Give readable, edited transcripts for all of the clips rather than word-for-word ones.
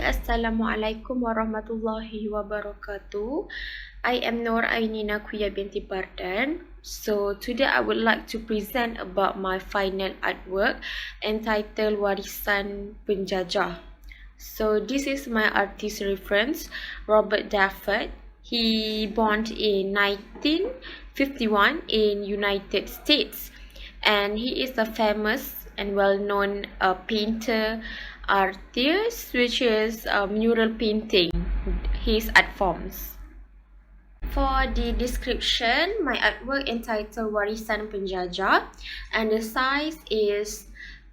Assalamualaikum warahmatullahi wabarakatuh. I am Nur Ainina Kuya binti Bardan. So today I would like to present about my final artwork entitled Warisan Penjajah. So this is my artist reference, Robert Dafford. He born in 1951 in United States, and he is a famous and well-known painter, artist, which is mural painting, his art forms. For the description, my artwork entitled Warisan Penjajah, and the size is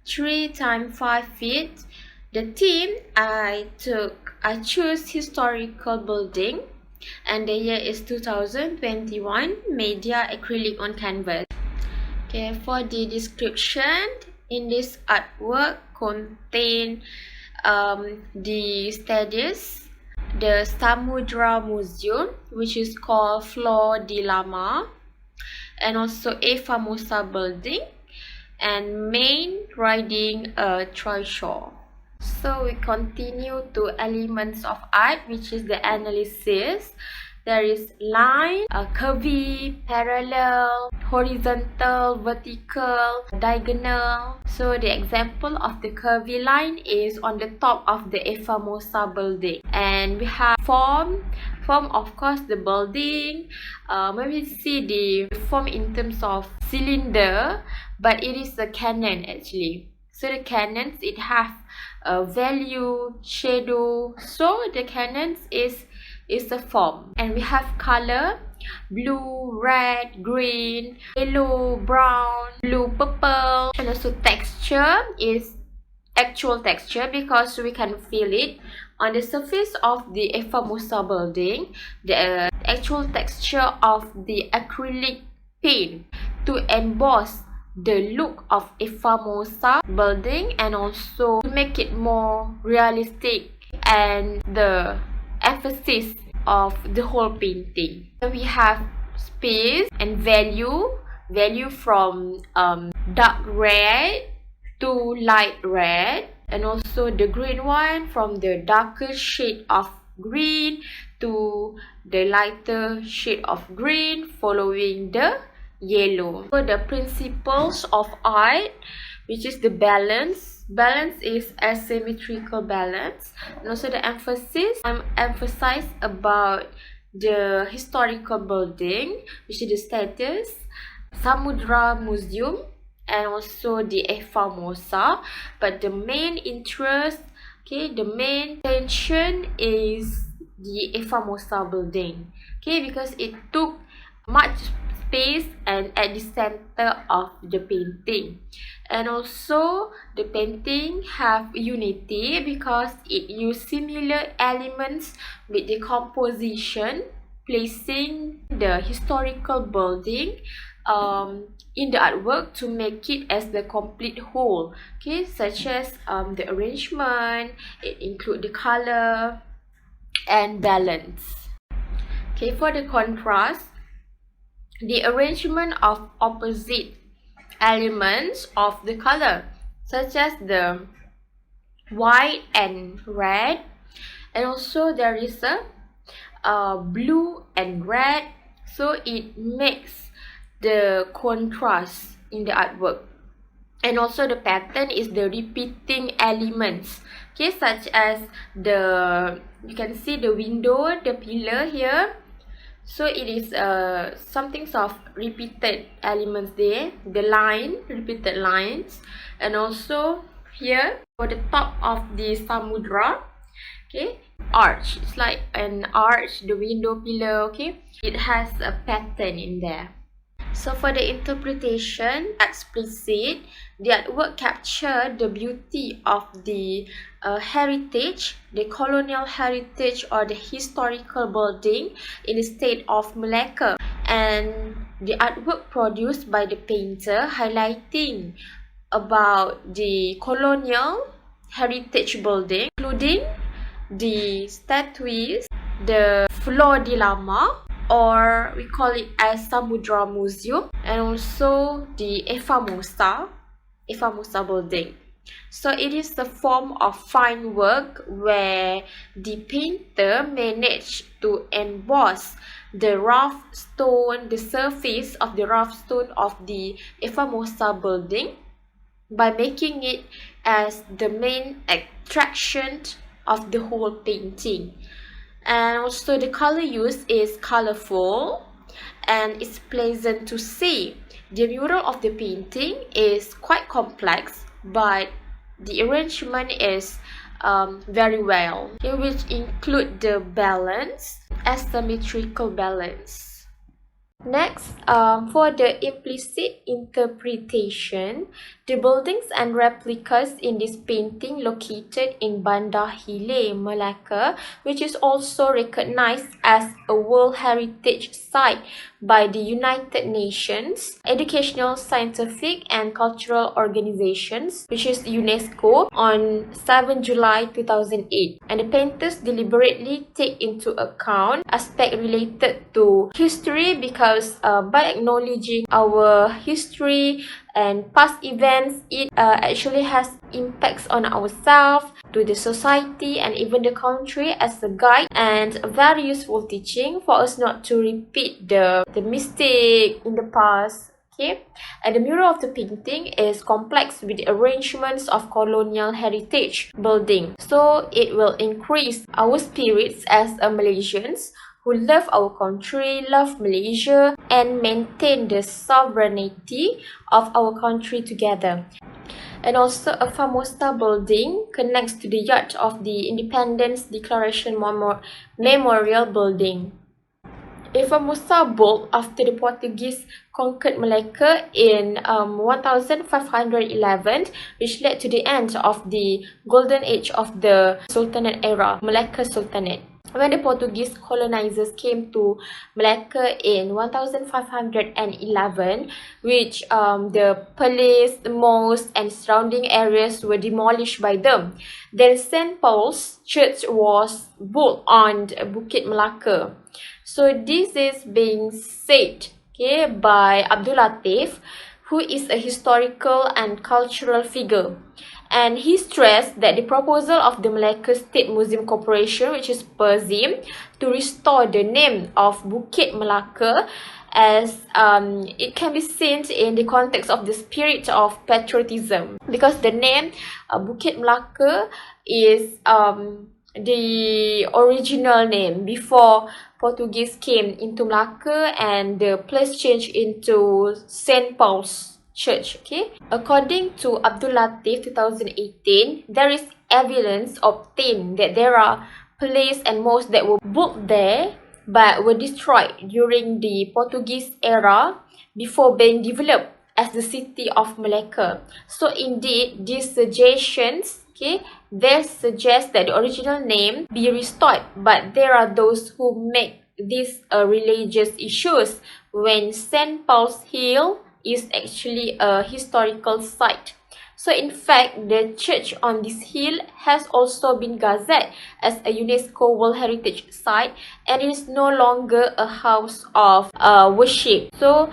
3 × 5 feet. The theme I chose historical building, and the year is 2021. Media acrylic on canvas. Okay, for the description, in this artwork contain the studies, the Samudra Museum, which is called Flor de Lama, and also a Famosa building, and main riding a trishaw. So we continue to elements of art, which is the analysis. There is line, curvy, parallel, horizontal, vertical, diagonal. So the example of the curvy line is on the top of the Famosa building. And we have form of course the building. When we see the form in terms of cylinder, but it is a cannon actually. So the cannons, it have value, shadow. So the cannons is a form, and we have color: blue, red, green, yellow, brown, blue, purple, and also texture is actual texture because we can feel it on the surface of the Famosa building. The actual texture of the acrylic paint to emboss the look of a Famosa building, and also to make it more realistic and the emphasis of the whole painting. So we have space and value from dark red to light red, and also the green one from the darker shade of green to the lighter shade of green following the yellow. So the principles of art, which is the balance is asymmetrical balance, and also the emphasis, emphasize about the historical building, which is the status, Samudra Museum, and also the Famosa. But the main interest, the main tension is the Famosa building, because it took much space and at the center of the painting. And also the painting have unity because it used similar elements with the composition, placing the historical building in the artwork to make it as the complete whole, such as the arrangement, it include the color and balance. For the contrast, the arrangement of opposite elements of the color, such as the white and red, and also there is a blue and red, so it makes the contrast in the artwork. And also the pattern is the repeating elements, such as you can see the window, the pillar here. So it is something of repeated elements there, the line, repeated lines, and also here for the top of the Samudra, arch. It's like an arch, the window pillar, it has a pattern in there. So for the interpretation, explicit, the artwork capture the beauty of the heritage, the colonial heritage or the historical building in the state of Malacca, and the artwork produced by the painter highlighting about the colonial heritage building, including the statues, the Flor de Lama, or we call it as Samudra Museum, and also the Famosa building. So it is a form of fine work where the painter managed to emboss the rough stone, the surface of the rough stone of the Ifamosa building by making it as the main attraction of the whole painting. And also the color used is colorful and it's pleasant to see. The mural of the painting is quite complex, but the arrangement is very well, which include the balance, asymmetrical balance. Next, for the implicit interpretation, the buildings and replicas in this painting located in Bandar Hile, Melaka, which is also recognized as a World Heritage Site by the United Nations, Educational, Scientific and Cultural Organizations, which is UNESCO, on 7 July 2008. And the painters deliberately take into account aspects related to history because by acknowledging our history and past events, it actually has impacts on ourselves, to the society and even the country as a guide, and a very useful teaching for us not to repeat the mistake in the past. Okay, and the mural of the painting is complex with the arrangements of colonial heritage building, so it will increase our spirits as a Malaysians who love our country, love Malaysia, and maintain the sovereignty of our country together. And also a Famosa building connects to the yard of the Independence Declaration Memorial Building. Famosa built after the Portuguese conquered Malacca in 1511, which led to the end of the golden age of the Sultanate era, Malacca Sultanate. When the Portuguese colonizers came to Malacca in 1511, which the palace, the mosque and surrounding areas were demolished by them. Then St. Paul's Church was built on Bukit Melaka. So this is being said, okay, by Abdul Latif, who is a historical and cultural figure. And he stressed that the proposal of the Malacca State Museum Corporation, which is PERZIM, to restore the name of Bukit Melaka as it can be seen in the context of the spirit of patriotism, because the name Bukit Melaka is the original name before Portuguese came into Melaka and the place changed into St. Paul's Church. Okay, according to Abdul Latif 2018, there is evidence obtained that there are places and mosques that were built there but were destroyed during the Portuguese era before being developed as the city of Malacca. So indeed, these suggestions, okay, they suggest that the original name be restored, but there are those who make these religious issues when St. Paul's Hill is actually a historical site. So in fact, the church on this hill has also been gazetted as a UNESCO World Heritage Site, and it is no longer a house of worship. So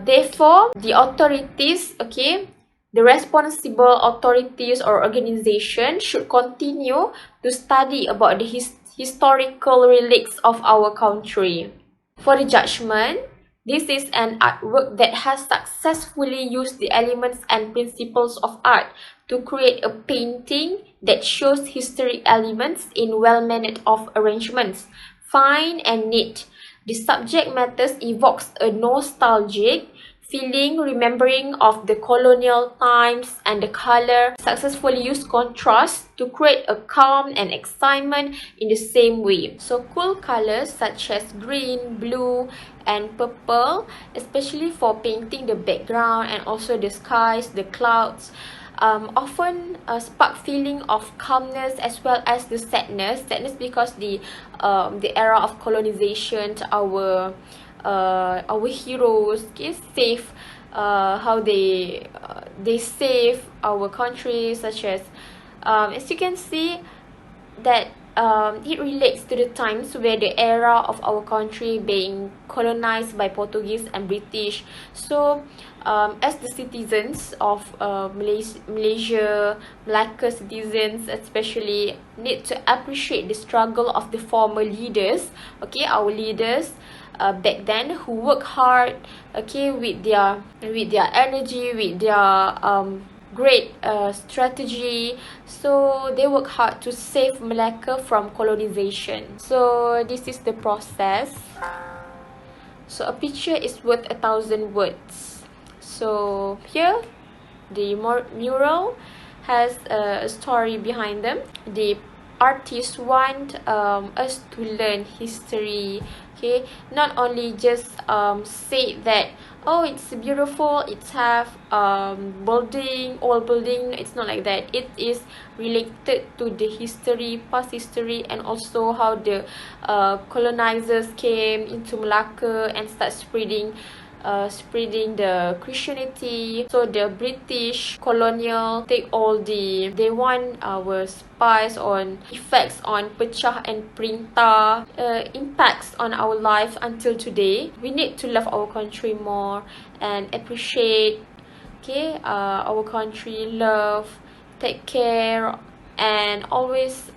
therefore, the authorities, okay, the responsible authorities or organizations should continue to study about the historical relics of our country. For the judgment, this is an artwork that has successfully used the elements and principles of art to create a painting that shows historic elements in well-mannered of arrangements, fine and neat. The subject matter evokes a nostalgic feeling, remembering of the colonial times, and the color successfully used contrast to create a calm and excitement in the same way. So cool colors such as green, blue and purple, especially for painting the background and also the skies, the clouds, often spark feeling of calmness as well as the sadness because the era of colonization, our heroes, okay, save how they save our country, such as you can see that it relates to the times where the era of our country being colonized by Portuguese and British. So as the citizens of Malaysia, Malacca citizens especially, need to appreciate the struggle of the former leaders, okay, our leaders back then, who work hard, okay, with their energy, with their great strategy. So they work hard to save Malacca from colonization. So this is the process. So a picture is worth 1,000 words. So here the mural has a story behind them. The artists want us to learn history, okay, not only just say that, oh, it's beautiful, it's have building, old building. It's not like that. It is related to the history, past history, and also how the colonizers came into Malacca and start spreading the Christianity. So the British colonial take all they want our spies on effects on pecah and perintah, impacts on our life until today. We need to love our country more and appreciate, okay, our country, love, take care, and always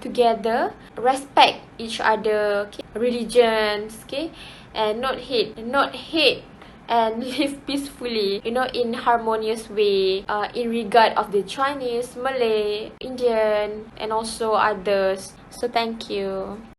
together, respect each other, okay? Religions, okay, and not hate and live peacefully, in harmonious way, in regard of the Chinese, Malay, Indian, and also others. So thank you.